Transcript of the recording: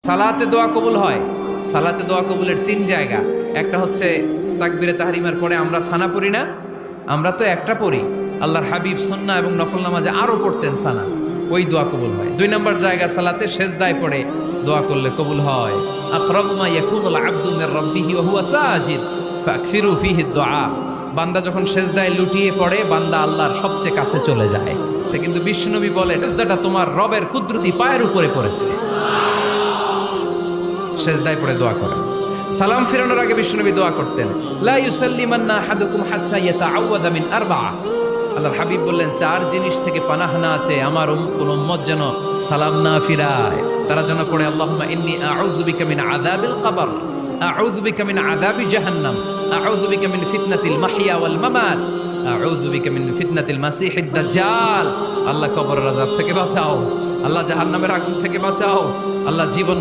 সালাতে দোয়া কবুল হয়। সালাতে দোয়া কবুলের 3 জায়গা। একটা হচ্ছে তাকবীরে তাহরিমার পরে আমরা সানা পড়ি না, আমরা তো একটা পড়ি। আল্লাহর হাবিব সুন্নাহ এবং নফল নামাজে আরো পড়তেন সানা, ওই দোয়া কবুল হয়। 2 নম্বর জায়গা সালাতে সেজদায় পড়ে দোয়া করলে কবুল হয়। আকরাবু মা ইয়াকুনুল আবদু মির রাব্বিহি ওয়া হুয়া সাজিদ ফাকসিরু ফীহি দুআ। বান্দা যখন সেজদায় লুটিয়ে পড়ে, বান্দা আল্লাহর সবচেয়ে কাছে চলে যায়। কিন্তু বিশ্বনবী বলে, সেজদাটা তোমার রবের কুদরতি পায়ের উপরে পড়েছে। সেজদায় পড়ে দোয়া করেন। সালাম ফিরানোর আগে বিশ্বনবী দোয়া করতেন, লা ইউসাল্লিমান্না আহাদুকুম হাত্তা ইয়াতাআওয়াযা মিন আরবা'a। আল্লাহর হাবিব বললেন, 4 জিনিস থেকে পানাহানা আছে, আমার কোন উম্মত যেন সালাম না ফিরায়। তারা যেন পড়ে, আল্লাহুম্মা ইন্নী আউযু বিকা মিন আযাবিল কবর, আউযু বিকা মিন আযাবি জাহান্নাম, আউযু বিকা মিন ফিতনাতিল মাহইয়া ওয়াল মামাত, আউযু বিকা মিন ফিতনাতিল মাসিহিদ দাজ্জাল। আল্লাহ কবরের আযাব থেকে বাঁচাও, আল্লাহ জাহান্নামের আগুন থেকে বাঁচাও, আল্লাহ জীবন